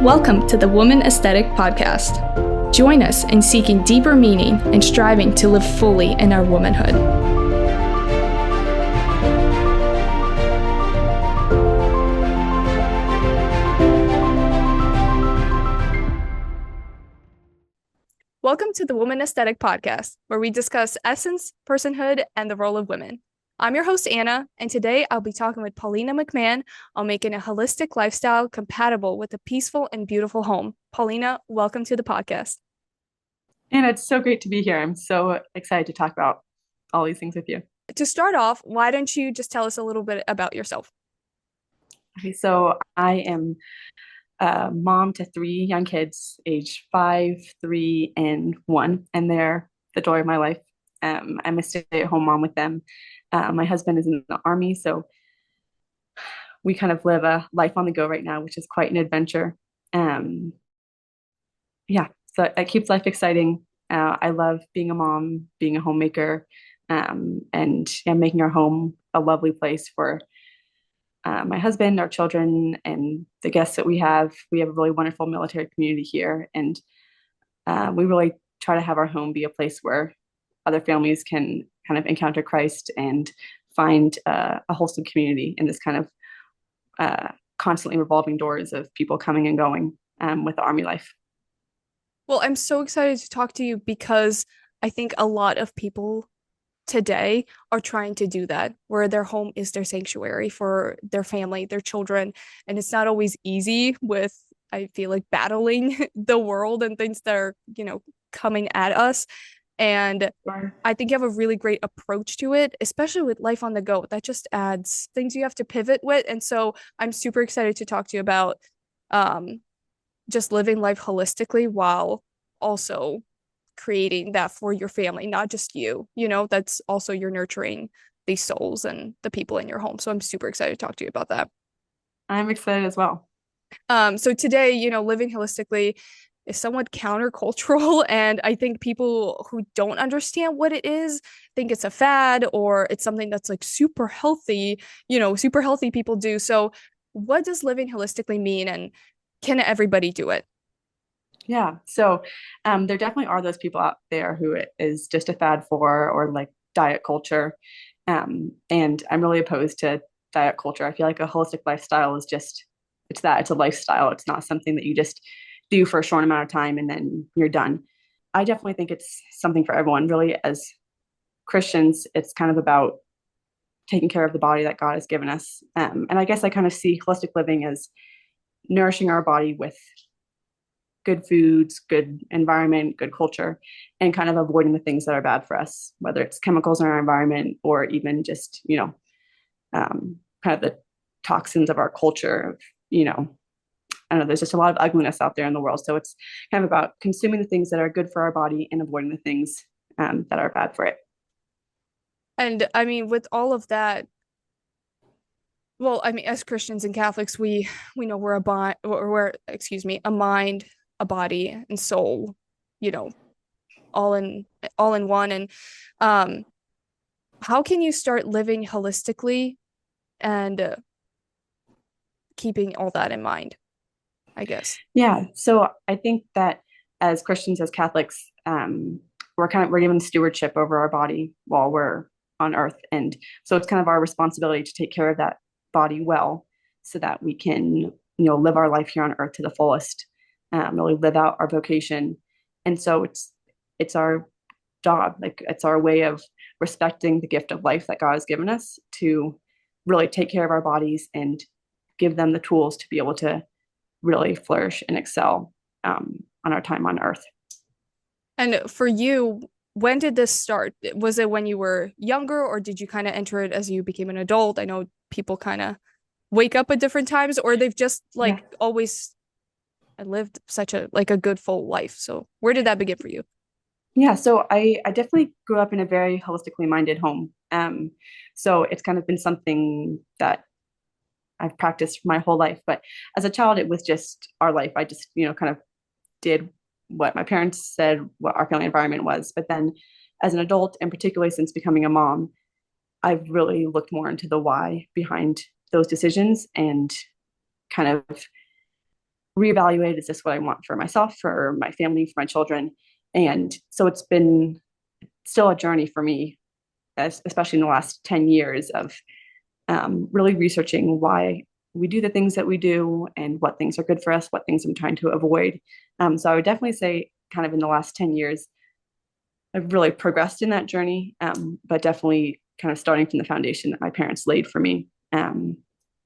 Welcome to the Woman Aesthetic Podcast. Join us in seeking deeper meaning and striving to live fully in our womanhood. Welcome to the Woman Aesthetic Podcast, where we discuss essence, personhood, and the role of women. I'm your host, Anna, and today I'll be talking with Paulina McMahon on making a holistic lifestyle compatible with a peaceful and beautiful home. Paulina, welcome to the podcast. And it's so great to be here. I'm so excited to talk about all these things with you. To start off, why don't you just tell us a little bit about yourself? Okay, so I am a mom to 3 young kids, age 5, 3, and 1, and they're the joy of my life. I'm a stay-at-home mom with them. My husband is in the Army, so we kind of live a life on the go right now, which is quite an adventure. So it keeps life exciting. I love being a mom, being a homemaker, and making our home a lovely place for my husband, our children, and the guests that we have. We have a really wonderful military community here, and we really try to have our home be a place where other families can kind of encounter Christ and find a wholesome community in this kind of constantly revolving doors of people coming and going with the Army life. Well, I'm so excited to talk to you because I think a lot of people today are trying to do that, where their home is their sanctuary for their family, their children. And it's not always easy with, I feel like, battling the world and things that are, coming at us. And I think you have a really great approach to it, especially with life on the go. That just adds things you have to pivot with. And so I'm super excited to talk to you about just living life holistically while also creating that for your family, not just you, that's also you're nurturing these souls and the people in your home. So I'm super excited to talk to you about that. I'm excited as well. So today, living holistically is somewhat countercultural. And I think people who don't understand what it is think it's a fad or it's something that's like super healthy people do. So what does living holistically mean, and can everybody do it? Yeah. So there definitely are those people out there who it is just a fad for, or like diet culture. And I'm really opposed to diet culture. I feel like a holistic lifestyle is it's a lifestyle. It's not something that you just do for a short amount of time and then you're done. I definitely think it's something for everyone. Really, as Christians, it's kind of about taking care of the body that God has given us. And I guess I kind of see holistic living as nourishing our body with good foods, good environment, good culture, and kind of avoiding the things that are bad for us, whether it's chemicals in our environment or even just, kind of the toxins of our culture. I don't know, there's just a lot of ugliness out there in the world. So it's kind of about consuming the things that are good for our body and avoiding the things that are bad for it. And I mean, with all of that, well, I mean, as Christians and Catholics, we know we're a mind, a body, and soul, all in one. And how can you start living holistically and keeping all that in mind, I guess? Yeah. So I think that as Christians, as Catholics, we're given stewardship over our body while we're on earth. And so it's kind of our responsibility to take care of that body well so that we can, live our life here on earth to the fullest, really live out our vocation. And so it's our job, like it's our way of respecting the gift of life that God has given us to really take care of our bodies and give them the tools to be able to really flourish and excel on our time on earth. And for you, when did this start? Was it when you were younger, or did you kind of enter it as you became an adult? I know people kind of wake up at different times, or they've just always lived such a good full life. So where did that begin for you? Yeah, so I definitely grew up in a very holistically minded home. So it's kind of been something that I've practiced my whole life. But as a child, it was just our life. I just, kind of did what my parents said, what our family environment was. But then as an adult, and particularly since becoming a mom, I've really looked more into the why behind those decisions and kind of reevaluate, is this what I want for myself, for my family, for my children? And so it's been still a journey for me, especially in the last 10 years of really researching why we do the things that we do and what things are good for us, what things I'm trying to avoid. So I would definitely say, kind of in the last 10 years, I've really progressed in that journey, but definitely kind of starting from the foundation that my parents laid for me, from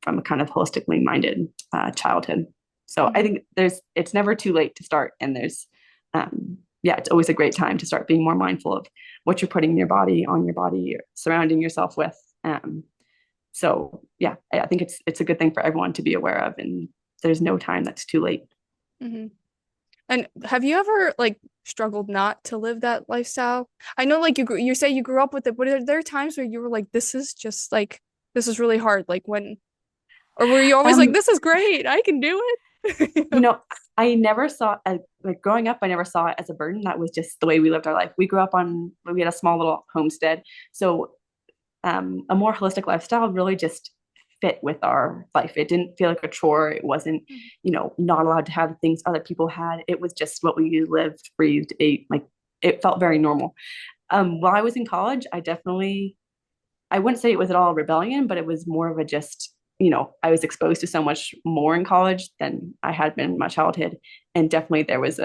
a kind of holistically minded childhood. So I Mm-hmm. think it's never too late to start, and yeah, it's always a great time to start being more mindful of what you're putting in your body, on your body, surrounding yourself with. So yeah, I think it's a good thing for everyone to be aware of, and there's no time that's too late. Mm-hmm. And have you ever like struggled not to live that lifestyle? I know like you say you grew up with it, but are there times where you were like, this is just like this is really hard? Like when or were you always like, Um, this is great, I can do you it? know, I never saw like growing up, I never saw it as a burden. That was just the way we lived our life. We had a small little homestead. So a more holistic lifestyle really just fit with our life. It didn't feel like a chore. It wasn't, not allowed to have things other people had. It was just what we lived, breathed, ate. Like it felt very normal. While I was in college, I wouldn't say it was at all rebellion, but it was more of a just, I was exposed to so much more in college than I had been in my childhood. And definitely there was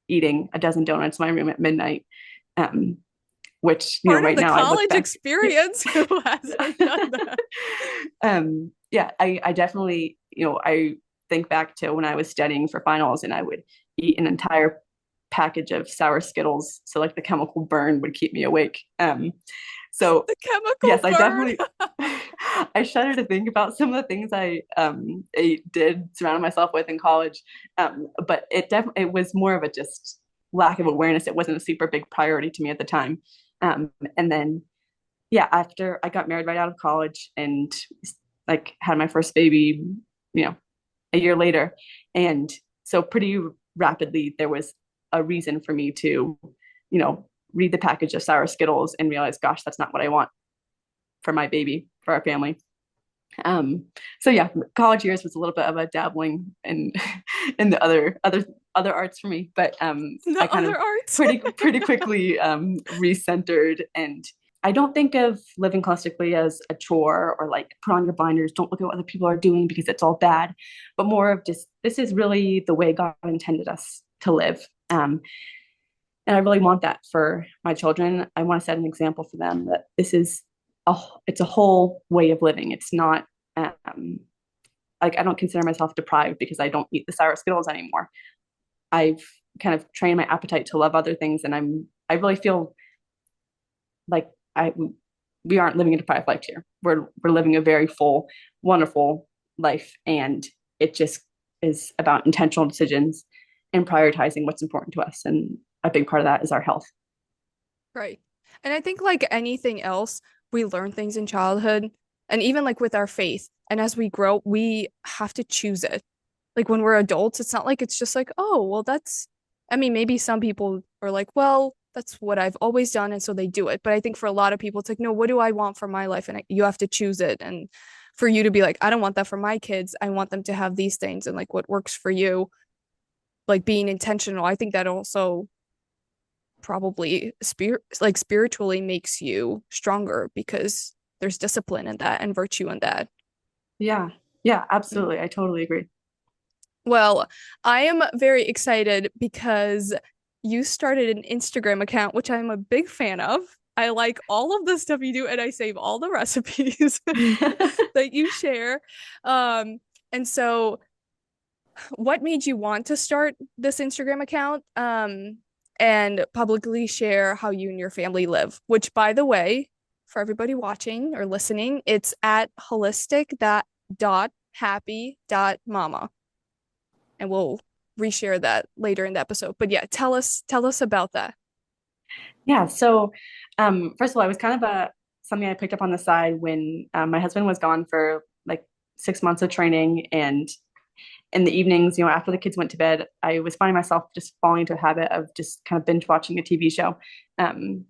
eating a dozen donuts in my room at midnight. Um, which Part of right the now I look college back. experience. Who hasn't done that? Yeah, I definitely, I think back to when I was studying for finals and I would eat an entire package of sour Skittles. So like the chemical burn would keep me awake. So The chemical yes, I burn. definitely, I shudder to think about some of the things I did surround myself with in college. But it was more of a just lack of awareness. It wasn't a super big priority to me at the time. And then yeah, after I got married right out of college and like had my first baby, you know, a year later. And so pretty rapidly there was a reason for me to, read the package of sour Skittles and realize, gosh, that's not what I want for my baby, for our family. Um, so yeah, college years was a little bit of a dabbling in in the other arts for me, but The I kind other of arts. pretty quickly recentered, and I don't think of living holistically as a chore or like put on your blinders, don't look at what other people are doing because it's all bad, but more of just this is really the way God intended us to live. And I really want that for my children. I want to set an example for them that it's a whole way of living. It's not like I don't consider myself deprived because I don't eat the sour Skittles anymore. I've kind of trained my appetite to love other things, and I really feel like I we aren't living a deprived life here. We're living a very full, wonderful life, and it just is about intentional decisions and prioritizing what's important to us. And a big part of that is our health. Right. And I think like anything else, we learn things in childhood and even like with our faith. And as we grow, we have to choose it. Like when we're adults, it's not like it's just like, oh, well, I mean, maybe some people are like, well, that's what I've always done. And so they do it. But I think for a lot of people, it's like, no, what do I want for my life? And you have to choose it. And for you to be like, I don't want that for my kids. I want them to have these things and like what works for you, like being intentional. I think that also probably spiritually makes you stronger because there's discipline in that and virtue in that. Yeah, yeah, Mm. absolutely. I totally agree. Well, I am very excited because you started an Instagram account, which I'm a big fan of. I like all of the stuff you do, and I save all the recipes that you share. Um, and so what made you want to start this Instagram account and publicly share how you and your family live? Which, by the way, for everybody watching or listening, it's at holistic.happy.mama. And we'll reshare that later in the episode. But yeah, tell us about that. Yeah. So, first of all, it was kind of a something I picked up on the side when my husband was gone for like 6 months of training, and in the evenings, after the kids went to bed, I was finding myself just falling into a habit of just kind of binge watching a TV show, um,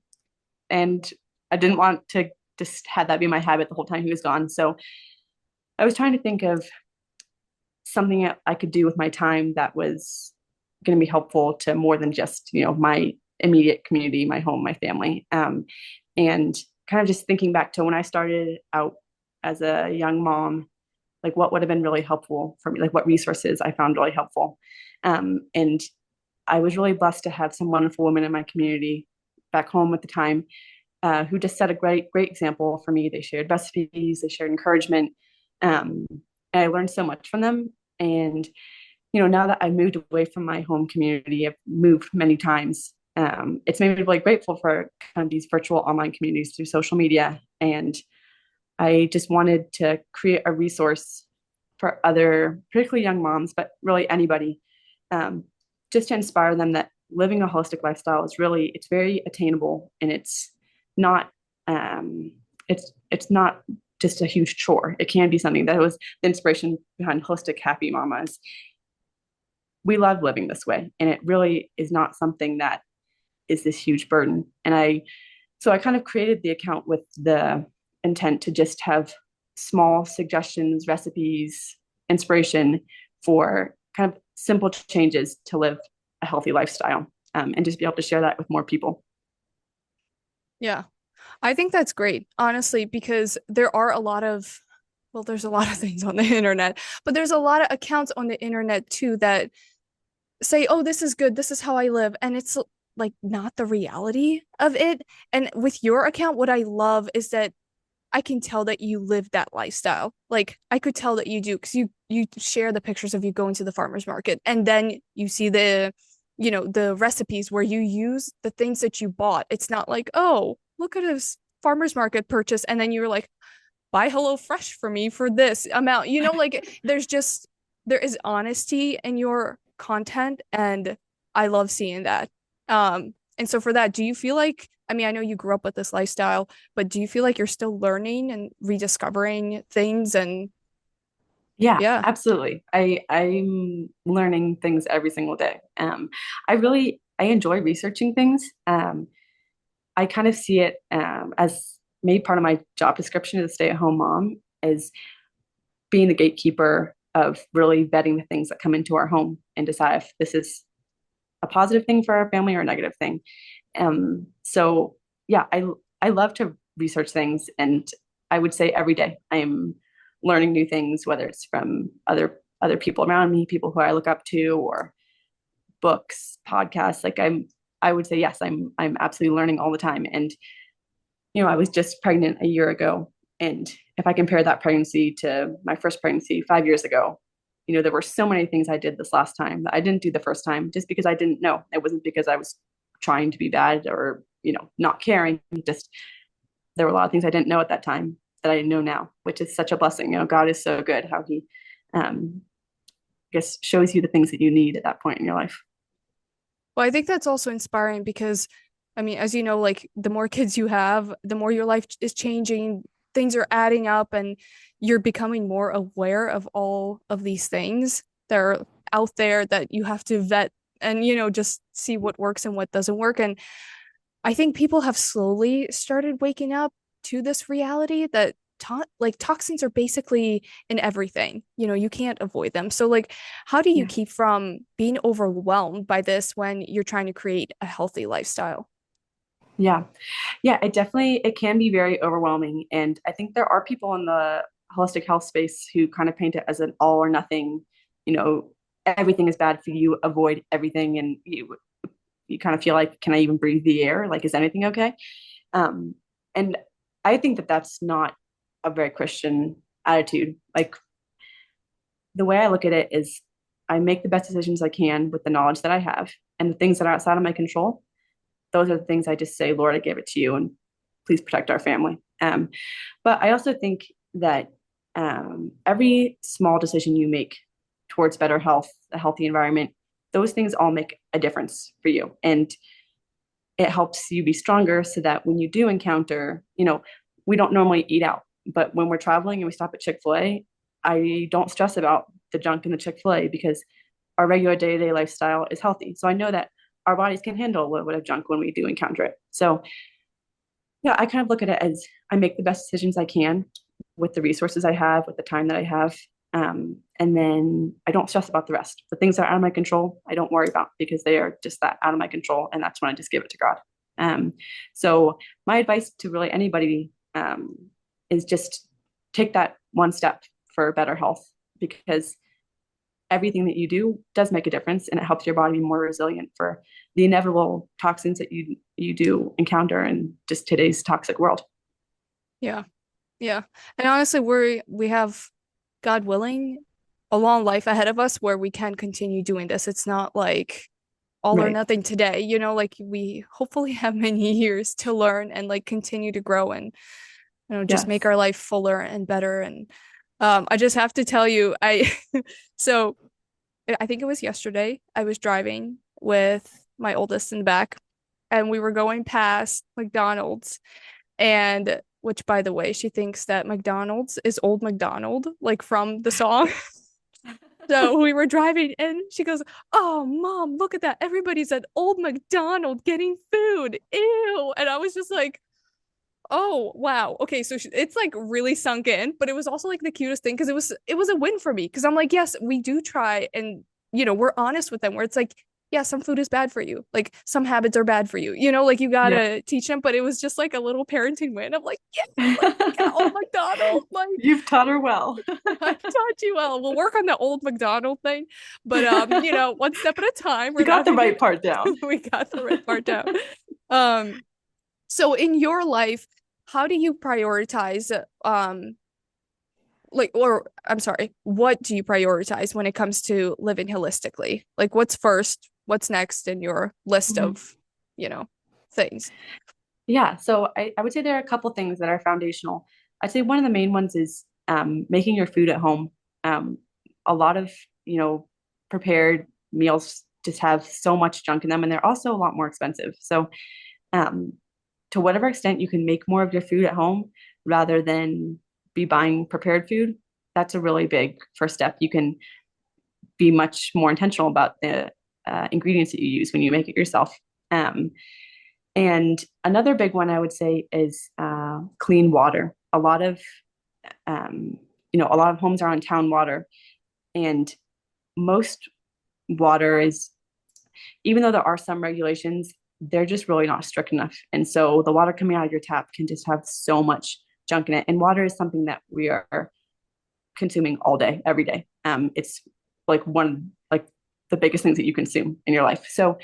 and I didn't want to just have that be my habit the whole time he was gone. So I was trying to think of something that I could do with my time that was going to be helpful to more than just, my immediate community, my home, my family. And kind of just thinking back to when I started out as a young mom, like what would have been really helpful for me, like what resources I found really helpful. And I was really blessed to have some wonderful women in my community back home at the time, who just set a great example for me. They shared recipes, they shared encouragement. And I learned so much from them. And, now that I've moved away from my home community, I've moved many times. It's made me really grateful for kind of these virtual online communities through social media. And I just wanted to create a resource for other, particularly young moms, but really anybody, um, just to inspire them that living a holistic lifestyle is really, it's very attainable, and not, um, it's not just a huge chore. It can be something that was the inspiration behind Holistic Happy Mamas. We love living this way, and it really is not something that is this huge burden. So I kind of created the account with the intent to just have small suggestions, recipes, inspiration for kind of simple changes to live a healthy lifestyle, and just be able to share that with more people. Yeah. I think that's great, honestly, because there are a lot of, well, there's a lot of things on the internet, but there's a lot of accounts on the internet too that say, oh, this is good, this is how I live. And it's like not the reality of it. And with your account, what I love is that I can tell that you live that lifestyle. Like I could tell that you do because you share the pictures of you going to the farmer's market and then you see the recipes where you use the things that you bought. It's not like, oh, look at this farmer's market purchase and then you're like, buy Hello Fresh for me for this amount. Like there is honesty in your content and I love seeing that. And so for that, do you feel like, I mean, I know you grew up with this lifestyle, but do you feel like you're still learning and rediscovering things and Yeah, yeah. absolutely. I'm learning things every single day. I enjoy researching things. I kind of see it, as maybe part of my job description as a stay-at-home mom is being the gatekeeper of really vetting the things that come into our home and decide if this is a positive thing for our family or a negative thing. So yeah, I love to research things, and I would say every day I am learning new things, whether it's from other people around me, people who I look up to, or books, podcasts. I would say yes, I'm absolutely learning all the time. And I was just pregnant a year ago, and if I compare that pregnancy to my first pregnancy 5 years ago, there were so many things I did this last time that I didn't do the first time just because I didn't know. It wasn't because I was trying to be bad or, not caring. Just there were a lot of things I didn't know at that time that I know now, which is such a blessing. God is so good how he, I guess, shows you the things that you need at that point in your life. Well, I think that's also inspiring because, I mean, as you know, like the more kids you have, the more your life is changing, things are adding up, and you're becoming more aware of all of these things that are out there that you have to vet and, just see what works and what doesn't work. And I think people have slowly started waking up to this reality that like toxins are basically in everything. You can't avoid them. So like how do you Yeah. keep from being overwhelmed by this when you're trying to create a healthy lifestyle? Yeah. Yeah, it can be very overwhelming. And I think there are people in the holistic health space who kind of paint it as an all or nothing, you know, everything is bad for you, avoid everything. And you kind of feel like, can I even breathe the air? Like, is anything okay? Um, and I think that that's not a very Christian attitude. Like, the way I look at it is I make the best decisions I can with the knowledge that I have, and the things that are outside of my control, those are the things I just say, Lord, I give it to you, and please protect our family. But I also think that every small decision you make towards better health, a healthy environment, those things all make a difference for you. And it helps you be stronger so that when you do encounter, we don't normally eat out, but when we're traveling and we stop at Chick-fil-A, I don't stress about the junk in the Chick-fil-A because our regular day-to-day lifestyle is healthy. So I know that our bodies can handle a little bit of junk when we do encounter it. So yeah, I kind of look at it as I make the best decisions I can with the resources I have, with the time that I have. And then I don't stress about the rest. The things that are out of my control, I don't worry about because they are just that out of my control. And that's when I just give it to God. Um, so my advice to really anybody is just take that one step for better health, because everything that you do does make a difference, and it helps your body be more resilient for the inevitable toxins that you do encounter in just today's toxic world. Yeah. Yeah. And honestly, we have, God willing, a long life ahead of us where we can continue doing this. It's not like all or Right. nothing today, like we hopefully have many years to learn and like continue to grow and just make Yes. our life fuller and better. And I just have to tell you, I so I think it was yesterday, I was driving with my oldest in the back and we were going past McDonald's, and which, by the way, she thinks that McDonald's is Old McDonald, like from the song. So we were driving and she goes, "Oh, mom, look at that. Everybody's at Old McDonald getting food. Ew." And I was just like, "Oh, wow. Okay, so it's like really sunk in, but it was also like the cutest thing because it was a win for me because I'm like, yes, we do try and we're honest with them where it's like, yeah, some food is bad for you. Like some habits are bad for you. Like you Yeah. gotta teach them, but it was just like a little parenting win. I'm like, yeah, like get Old McDonald. Like You've taught her well. I taught you well. We'll work on the Old McDonald thing, but one step at a time. You We're got the laughing. right part down. We got the right part down. Um, so in your life, how do you prioritize like, or I'm sorry, what do you prioritize when it comes to living holistically? Like what's first, what's next in your list Mhm. of, you know, things? Yeah, so I would say there are a couple things that are foundational. I'd say one of the main ones is making your food at home. Um, a lot of, prepared meals just have so much junk in them, and they're also a lot more expensive. So, um, to whatever extent you can make more of your food at home rather than be buying prepared food, that's a really big first step. You can be much more intentional about the ingredients that you use when you make it yourself. Um, and another big one I would say is clean water. Um, a lot of homes are on town water, and most water is, even though there are some regulations, they're just really not strict enough. And so the water coming out of your tap can just have so much junk in it. And water is something that we are consuming all day, every day. It's like the biggest things that you consume in your life. So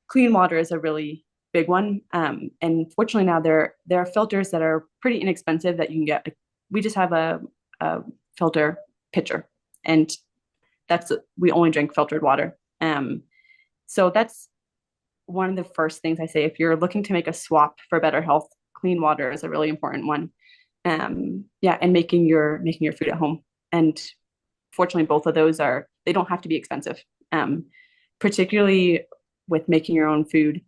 clean water is a really big one. And fortunately now there are filters that are pretty inexpensive that you can get. We just have a filter pitcher, and we only drink filtered water. So that's one of the first things I say if you're looking to make a swap for better health. Clean water is a really important one. Yeah, and making your food at home. And fortunately, both of those they don't have to be expensive. Particularly with making your own food,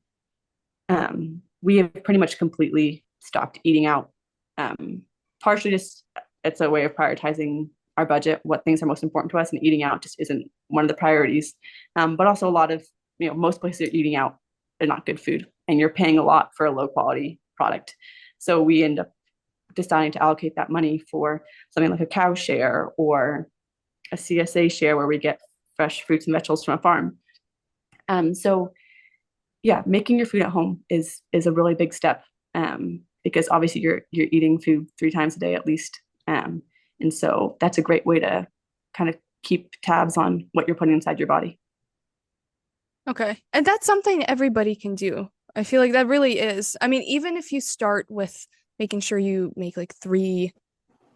we have pretty much completely stopped eating out. Partially just it's a way of prioritizing our budget, what things are most important to us, and eating out just isn't one of the priorities. But also a lot of, most places are eating out, they're not good food, and you're paying a lot for a low quality product. So we end up deciding to allocate that money for something like a cow share or a CSA share where we get fresh fruits and vegetables from a farm. So yeah, making your food at home is a really big step, because obviously you're eating food 3 times a day at least, and so that's a great way to kind of keep tabs on what you're putting inside your body. Okay. And that's something everybody can do. I feel like that really is. I mean, even if you start with making sure you make like three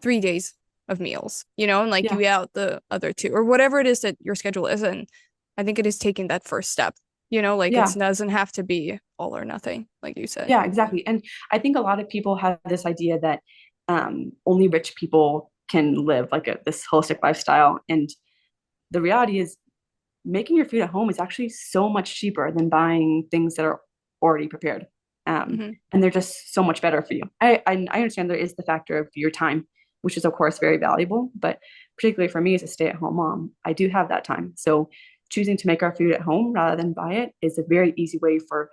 days of meals, and like you Yeah, eat out the other two or whatever it is that your schedule is. And I think it is taking that first step, like it yeah, doesn't have to be all or nothing, like you said. yeah, exactly. And I think a lot of people have this idea that only rich people can live like this holistic lifestyle, and the reality is making your food at home is actually so much cheaper than buying things that are already prepared. Hmm. And they're just so much better for you. I understand there is the factor of your time, which is of course very valuable, but particularly for me as a stay-at-home mom, I do have that time. So choosing to make our food at home rather than buy it is a very easy way for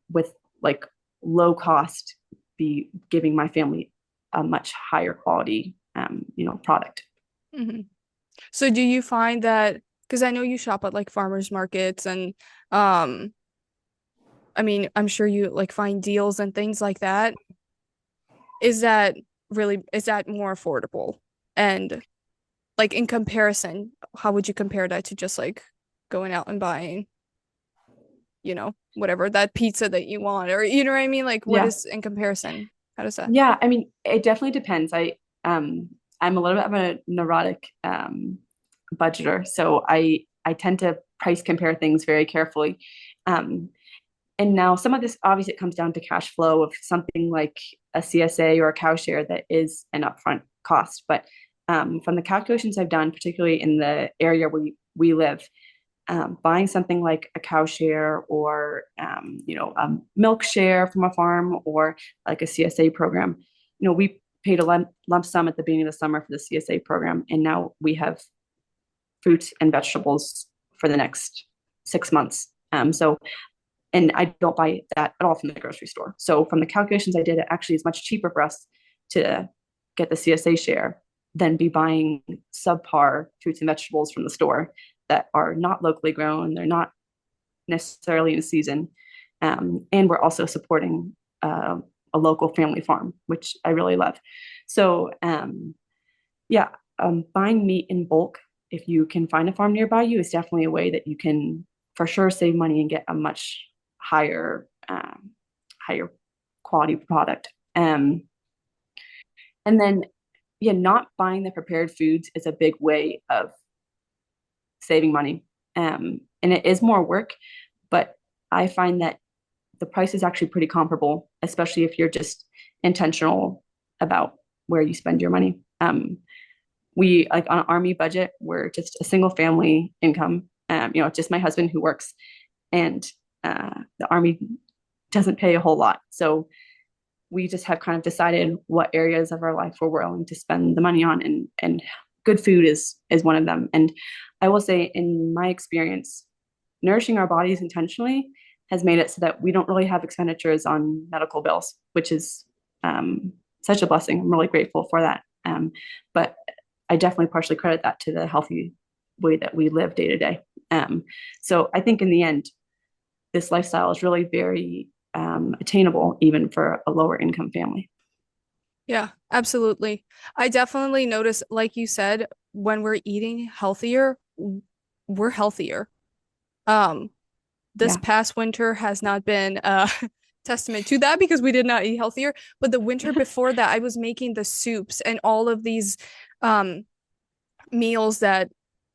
with like low cost be giving my family a much higher quality product. Hmm. So do you find that, because I know you shop at like farmers markets and um I mean, I'm sure you like find deals and things like that. Is that is that more affordable? And like in comparison, how would you compare that to just like going out and buying, whatever that pizza that you want, or you know what I mean? Like what Yeah. is in comparison? How does that? Yeah, I mean, it definitely depends. Um I'm a little bit of a neurotic budgeter, so I tend to price compare things very carefully. Um and now some of this obviously it comes down to cash flow of something like a CSA or a cow share that is an upfront cost. But from the calculations I've done, particularly in the area where we live, buying something like a cow share or a milk share from a farm or like a CSA program. We paid a lump sum at the beginning of the summer for the CSA program, and now we have fruits and vegetables for the next 6 months. And I don't buy that at all from the grocery store. So from the calculations I did, it actually is much cheaper for us to get the CSA share than be buying subpar fruits and vegetables from the store that are not locally grown. They're not necessarily in season. And we're also supporting a local family farm, which I really love. So yeah, buying meat in bulk, if you can find a farm nearby you, is definitely a way that you can for sure save money and get a much higher quality product. And then, yeah, not buying the prepared foods is a big way of saving money. And it is more work, but I find that the price is actually pretty comparable, especially if you're just intentional about where you spend your money. We like on an army budget, we're just a single family income. Just my husband who works, and the army doesn't pay a whole lot. So we just have kind of decided what areas of our life we're willing to spend the money on, and good food is one of them. And I will say, in my experience, nourishing our bodies intentionally has made it so that we don't really have expenditures on medical bills, which is such a blessing. I'm really grateful for that. But I definitely partially credit that to the healthy way that we live day to day. So I think in the end, this lifestyle is really very attainable even for a lower income family. Yeah, absolutely. I definitely notice, like you said, when we're eating healthier, we're healthier. Um, this Yeah. past winter has not been testament to that because we did not eat healthier. But the winter before that, I was making the soups and all of these um meals that,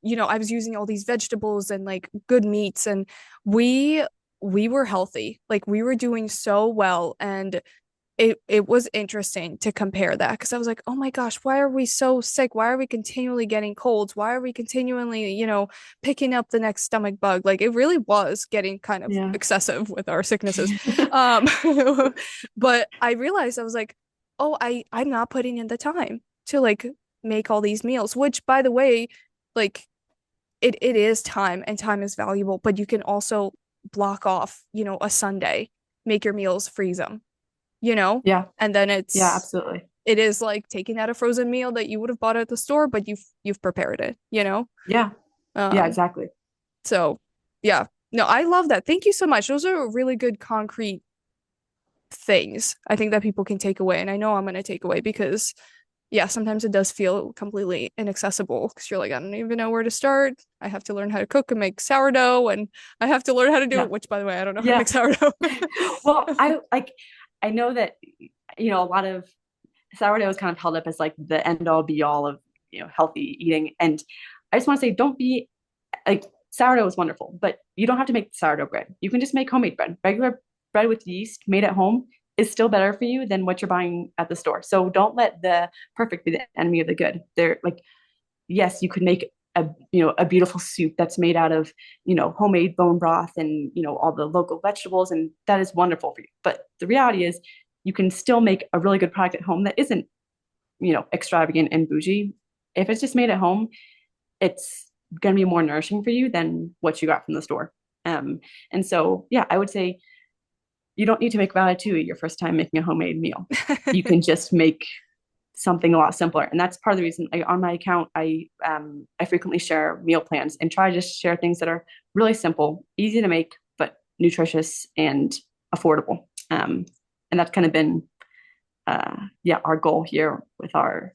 I was using all these vegetables and like good meats, and we we were healthy. Like we were doing so well, and it was interesting to compare that because I was like, oh my gosh, why are we so sick? Why are we continually getting colds? Why are we continually, picking up the next stomach bug? Like it really was getting kind of Yeah. excessive with our sicknesses. Um, but I realized I was like, oh, I'm not putting in the time to like make all these meals, which by the way, like it is time and time is valuable, but you can also block off, a Sunday, make your meals, freeze them, Yeah. and then Yeah, absolutely. it is like taking out a frozen meal that you would have bought at the store, but you've prepared it. Yeah. Yeah, Um, exactly. so yeah. No, I love that. Thank you so much. Those are really good concrete things I think that people can take away. And I know I'm gonna take away because yeah, sometimes it does feel completely inaccessible because you're like, I don't even know where to start. I have to learn how to cook and make sourdough, and I have to learn how to do Yeah. it, which by the way, I don't know how to make Yeah. sourdough. Well, I know that a lot of sourdough is kind of held up as like the end all be all of healthy eating. And I just want to say, don't be like, sourdough is wonderful, but you don't have to make sourdough bread. You can just make homemade bread. Regular bread with yeast made at home is still better for you than what you're buying at the store. So don't let the perfect be the enemy of the good. They're like, yes, you could make a beautiful soup that's made out of homemade bone broth and all the local vegetables, and that is wonderful for you. But the reality is, you can still make a really good product at home that isn't extravagant and bougie. If it's just made at home, it's going to be more nourishing for you than what you got from the store. And so, yeah, I would say you don't need to make ratatouille your first time making a homemade meal. You can just make something a lot simpler. And that's part of the reason on my account, I frequently share meal plans and try to just share things that are really simple, easy to make, but nutritious and affordable. And that's kind of been, yeah, our goal here with our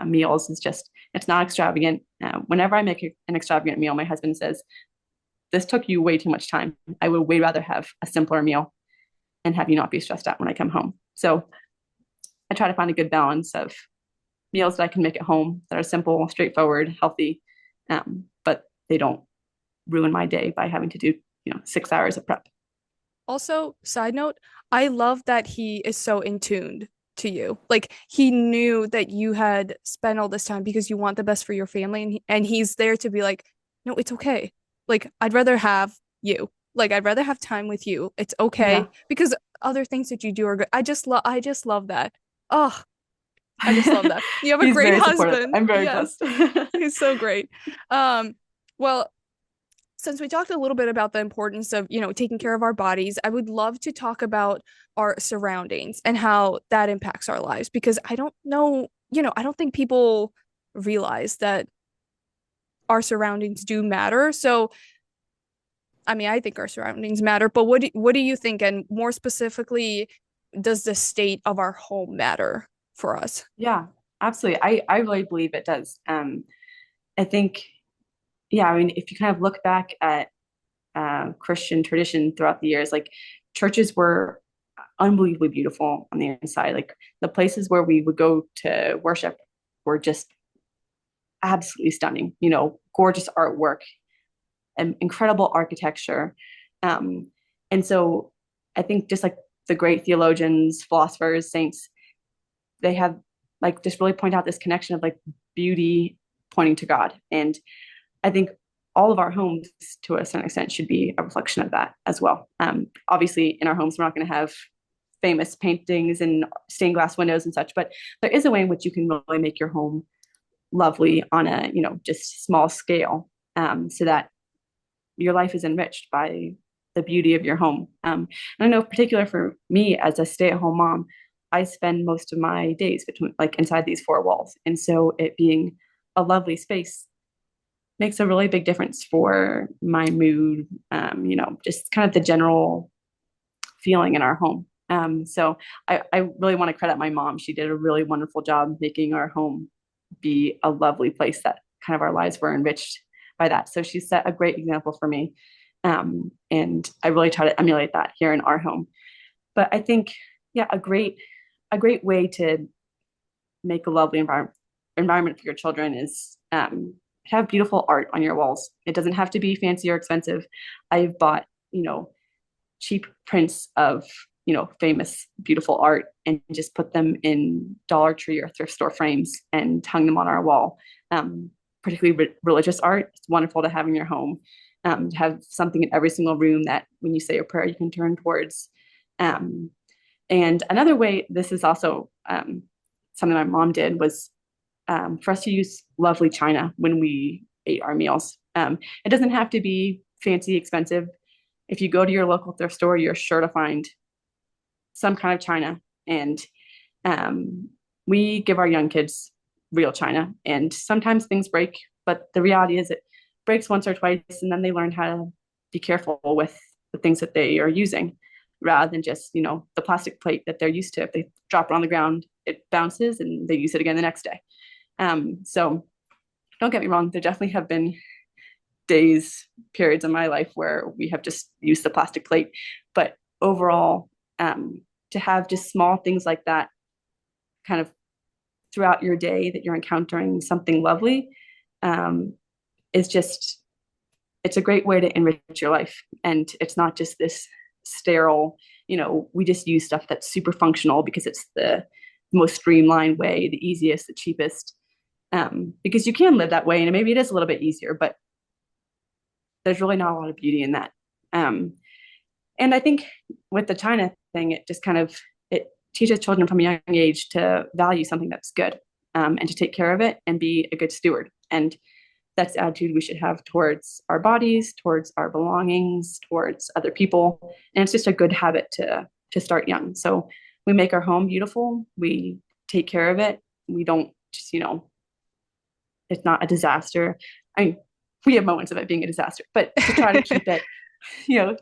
meals is just, it's not extravagant. Whenever I make an extravagant meal, my husband says, this took you way too much time. I would way rather have a simpler meal and have you not be stressed out when I come home. So I try to find a good balance of meals that I can make at home that are simple, straightforward, healthy, but they don't ruin my day by having to do 6 hours of prep. Also, side note, I love that he is so in tuned to you. Like he knew that you had spent all this time because you want the best for your family, and he's there to be like, no, it's okay. Like I'd rather have you. Like I'd rather have time with you. It's Yeah. okay because other things that you do are good. I just love that. Oh, I just love that. You have a He's great very supportive. husband. I'm very Yes. blessed. He's so great. Um, well, since we talked a little bit about the importance of, taking care of our bodies, I would love to talk about our surroundings and how that impacts our lives because I don't know, I don't think people realize that our surroundings do matter. So, I mean, I think our surroundings matter, but what do you think? And more specifically, does the state of our home matter for us? Yeah, absolutely. I really believe it does. I think, yeah, I mean, if you kind of look back at Christian tradition throughout the years, like churches were unbelievably beautiful on the inside. Like the places where we would go to worship were just absolutely stunning, gorgeous artwork and incredible architecture. Um, and so I think just like the great theologians, philosophers, saints, they have like just really point out this connection of like beauty pointing to God. And I think all of our homes to a certain extent should be a reflection of that as well. Obviously in our homes, we're not going to have famous paintings and stained glass windows and such, but there is a way in which you can really make your home lovely on a, just small scale, so that your life is enriched by the beauty of your home. And I know, particular for me as a stay-at-home mom, I spend most of my days between like inside these four walls, and so it being a lovely space makes a really big difference for my mood. Just kind of the general feeling in our home. So I really want to credit my mom. She did a really wonderful job making our home be a lovely place that kind of our lives were enriched by that. So she set a great example for me. And I really try to emulate that here in our home. But I think, yeah, a great way to make a lovely environment for your children is have beautiful art on your walls. It doesn't have to be fancy or expensive. I've bought, cheap prints of, famous, beautiful art and just put them in Dollar Tree or thrift store frames and hung them on our wall. Particularly religious art. It's wonderful to have in your home. To have something in every single room that when you say a prayer, you can turn towards. Um, and another way, this is also something my mom did, was for us to use lovely china when we ate our meals. It doesn't have to be fancy, expensive. If you go to your local thrift store, you're sure to find some kind of china. And um, we give our young kids real china, and sometimes things break, but the reality is it breaks once or twice, and then they learn how to be careful with the things that they are using rather than just, the plastic plate that they're used to. If they drop it on the ground, it bounces and they use it again the next day. So don't get me wrong, there definitely have been days, periods in my life where we have just used the plastic plate. But overall, to have just small things like that kind of throughout your day that you're encountering something lovely, um, is just, it's a great way to enrich your life. And it's not just this sterile, we just use stuff that's super functional because it's the most streamlined way, the easiest, the cheapest. Because you can live that way and maybe it is a little bit easier, but there's really not a lot of beauty in that. Um, and I think with the China thing, it just kind of, it teaches children from a young age to value something that's good, and to take care of it and be a good steward. And that's the attitude we should have towards our bodies, towards our belongings, towards other people. And it's just a good habit to start young. So we make our home beautiful. We take care of it. we don't just, it's not a disaster. I mean, we have moments of it being a disaster, but to try to keep it,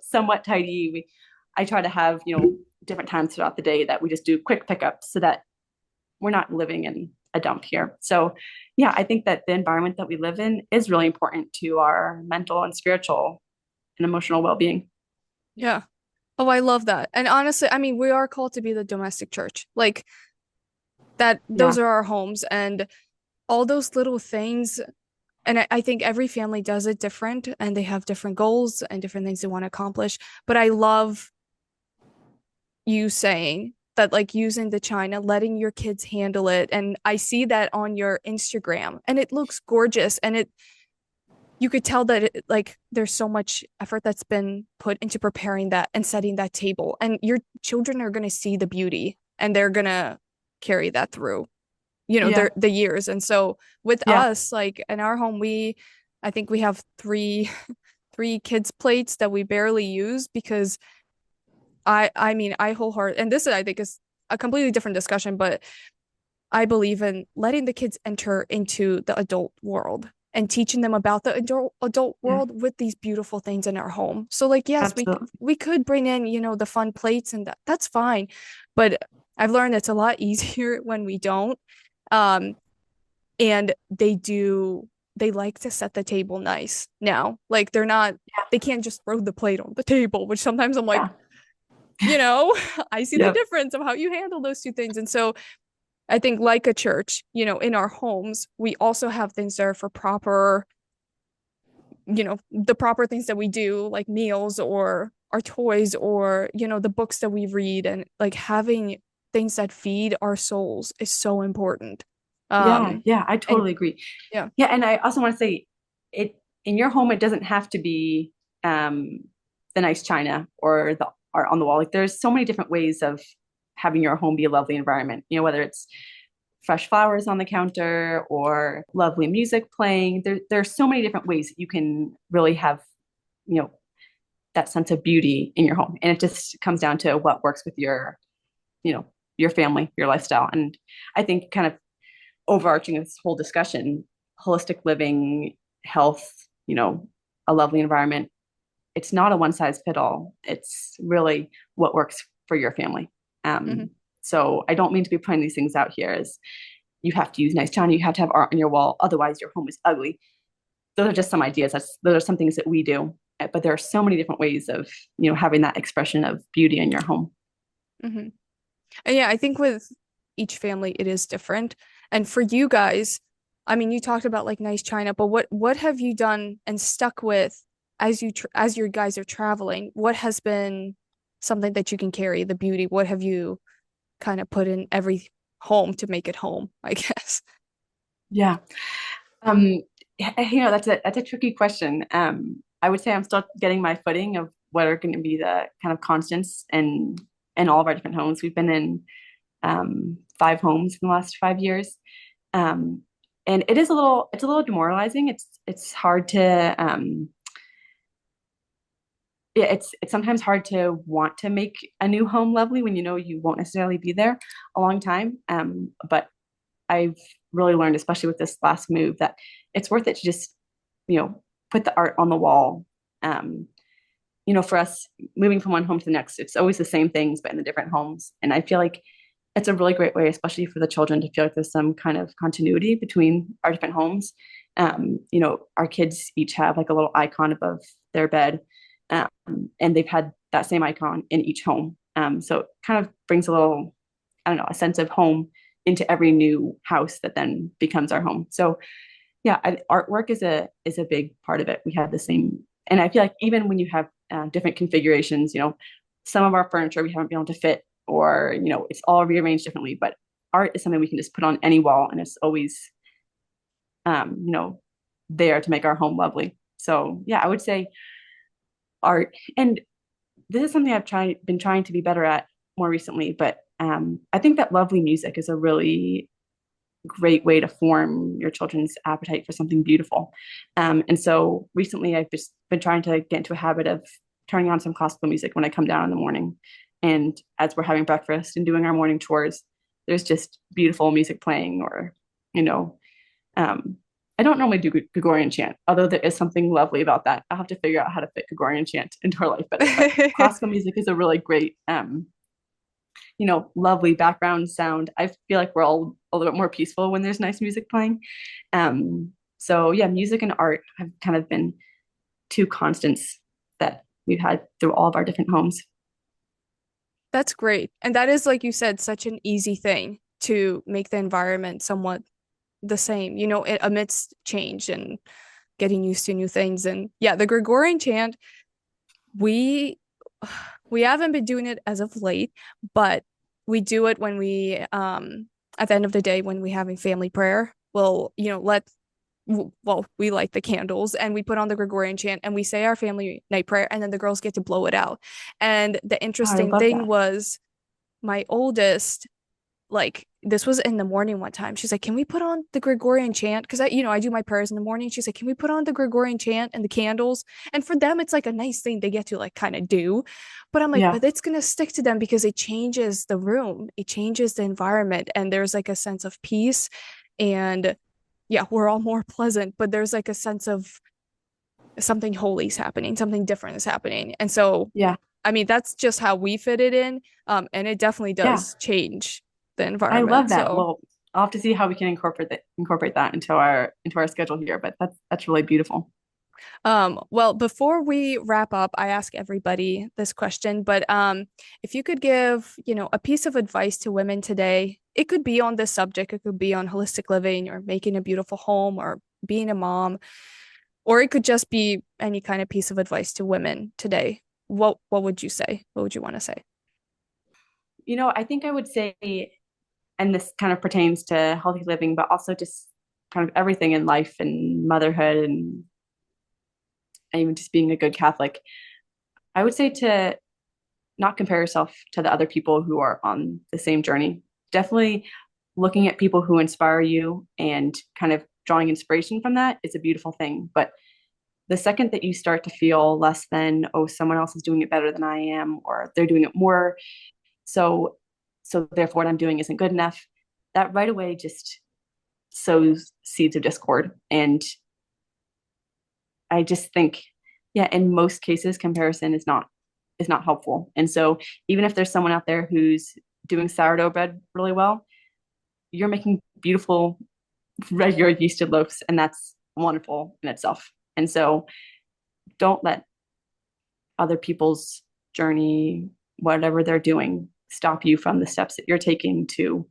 somewhat tidy, I try to have, different times throughout the day that we just do quick pickups so that we're not living in a dump here. So yeah, I think that the environment that we live in is really important to our mental and spiritual and emotional well-being. Yeah. Oh, I love that. And honestly, I mean, we are called to be the domestic church. Like that, those Yeah. are our homes and all those little things. And I think every family does it different and they have different goals and different things they want to accomplish. But I love you saying that, like using the china, letting your kids handle it. And I see that on your Instagram and it looks gorgeous. And you could tell that like there's so much effort that's been put into preparing that and setting that table. And your children are going to see the beauty and they're going to carry that through, Yeah. the years. And so with Yeah. us, like in our home, I think we have three kids plates that we barely use because I mean, I wholeheart, and this I think is a completely different discussion, but I believe in letting the kids enter into the adult world and teaching them about the adult Yeah. world with these beautiful things in our home. So like yes, Absolutely. we could bring in, the fun plates and that's fine. But I've learned it's a lot easier when we don't. Um, and they like to set the table nice now. Like they can't just throw the plate on the table, which sometimes I'm like, Yeah. I see the Yep. difference of how you handle those two things. And so I think like a church, in our homes, we also have things there for proper, the proper things that we do, like meals or our toys or, the books that we read and like having things that feed our souls is so important. Yeah. Um, Yeah. I and totally agree. yeah. Yeah. And I also want to say it in your home, it doesn't have to be um the nice china or the art on the wall. Like there's so many different ways of having your home be a lovely environment, whether it's fresh flowers on the counter or lovely music playing. There's so many different ways that you can really have, you know, that sense of beauty in your home. And it just comes down to what works with you know, your family, your lifestyle. And I think kind of overarching this whole discussion, holistic living, health, a lovely environment, it's not a one size fit all. It's really what works for your family. Mhm. So I don't mean to be putting these things out here as you have to use nice china, you have to have art on your wall, otherwise your home is ugly. Those are just some ideas. Those are some things that we do. But there are so many different ways of, having that expression of beauty in your home. Mhm. And yeah, I think with each family it is different. And for you guys, I mean, you talked about like nice china, but what have you done and stuck with as your guys are traveling? What has been something that you can carry, the beauty? What have you kind of put in every home to make it home, I guess? Yeah. Um, that's a tricky question. I would say I'm still getting my footing of what are going to be the kind of constants in all of our different homes. We've been in 5 homes in the last 5 years. Um, and it's a little demoralizing. It's hard to yeah, it's sometimes hard to want to make a new home lovely when you know you won't necessarily be there a long time. But I've really learned, especially with this last move, that it's worth it to just, put the art on the wall. Um, for us moving from one home to the next, it's always the same things, but in the different homes. And I feel like it's a really great way, especially for the children, to feel like there's some kind of continuity between our different homes. Our kids each have like a little icon above their bed, um, and they've had that same icon in each home. So it kind of brings a little, I don't know, a sense of home into every new house that then becomes our home. So yeah, artwork is a big part of it. We have the same, and I feel like even when you have different configurations, some of our furniture we haven't been able to fit, or it's all rearranged differently. But art is something we can just put on any wall, and it's always, um, you know, there to make our home lovely. So yeah, I would say art, and this is something been trying to be better at more recently. But I think that lovely music is a really great way to form your children's appetite for something beautiful. And so recently, I've just been trying to get into a habit of turning on some classical music when I come down in the morning. And as we're having breakfast and doing our morning chores, there's just beautiful music playing, or, you know, um, I don't normally do Gregorian chant, although there is something lovely about that. I'll have to figure out how to fit Gregorian chant into our life better. But classical music is a really great, lovely background sound. I feel like we're all a little bit more peaceful when there's nice music playing. So yeah, music and art have kind of been two constants that we've had through all of our different homes. That's great. And that is, like you said, such an easy thing to make the environment somewhat the same, amidst change and getting used to new things. And yeah, the Gregorian chant, we we haven't been doing it as of late, but we do it when we at the end of the day when we having family prayer. We'll, we light the candles and we put on the Gregorian chant and we say our family night prayer and then the girls get to blow it out. And the Oh, I interesting love thing that. was my oldest, like this was in the morning one time. She's like, "Can we put on the Gregorian chant?" Because I do my prayers in the morning. She's like, "Can we put on the Gregorian chant and the candles?" And for them, it's like a nice thing they get to like kind of do. But I'm like, Yeah, but it's gonna stick to them because it changes the room, it changes the environment, and there's like a sense of peace. And yeah, we're all more pleasant, but there's like a sense of something holy is happening, something different is happening. And so, yeah, I mean, that's just how we fit it in. And it definitely yeah. does change the I love environment. that. So, Well, I'll have to see how we can incorporate that into our schedule here. But that's really beautiful. well, before we wrap up, I ask everybody this question, but if you could give, a piece of advice to women today, it could be on this subject, it could be on holistic living or making a beautiful home or being a mom, or it could just be any kind of piece of advice to women today. What would you say? What would you want to say? I think I would say, and this kind of pertains to healthy living, but also just kind of everything in life and motherhood and even just being a good Catholic. I would say to not compare yourself to the other people who are on the same journey. Definitely looking at people who inspire you and kind of drawing inspiration from that is a beautiful thing. But the second that you start to feel less than, oh, someone else is doing it better than I am, or they're doing it more, so therefore what I'm doing isn't good enough, that right away just sows seeds of discord. And I just think, yeah, in most cases, comparison is not helpful. And so even if there's someone out there who's doing sourdough bread really well, you're making beautiful regular yeasted loaves, and that's wonderful in itself. And so don't let other people's journey, whatever they're doing, stop you from the steps that you're taking to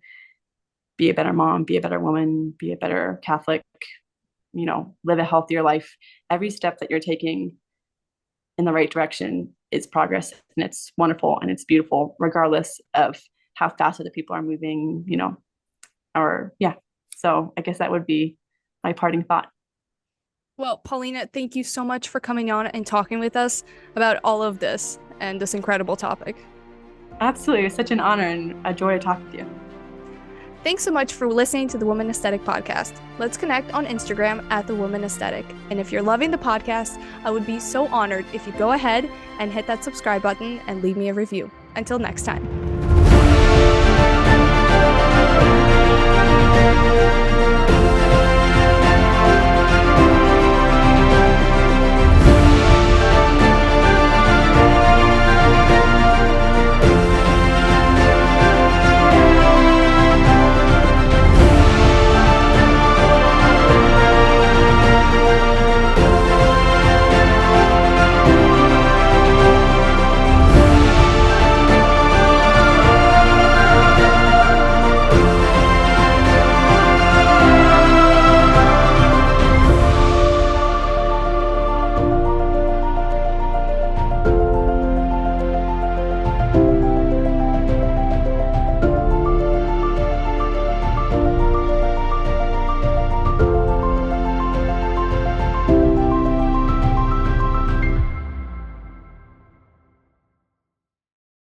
be a better mom, be a better woman, be a better Catholic, live a healthier life. Every step that you're taking in the right direction is progress, and it's wonderful and it's beautiful, regardless of how fast other people are moving, or yeah. So I guess that would be my parting thought. Well, Paulina, thank you so much for coming on and talking with us about all of this and this incredible topic. Absolutely. It's such an honor and a joy to talk with you. Thanks so much for listening to the Woman Aesthetic Podcast. Let's connect on Instagram at The Woman Aesthetic. And if you're loving the podcast, I would be so honored if you go ahead and hit that subscribe button and leave me a review. Until next time.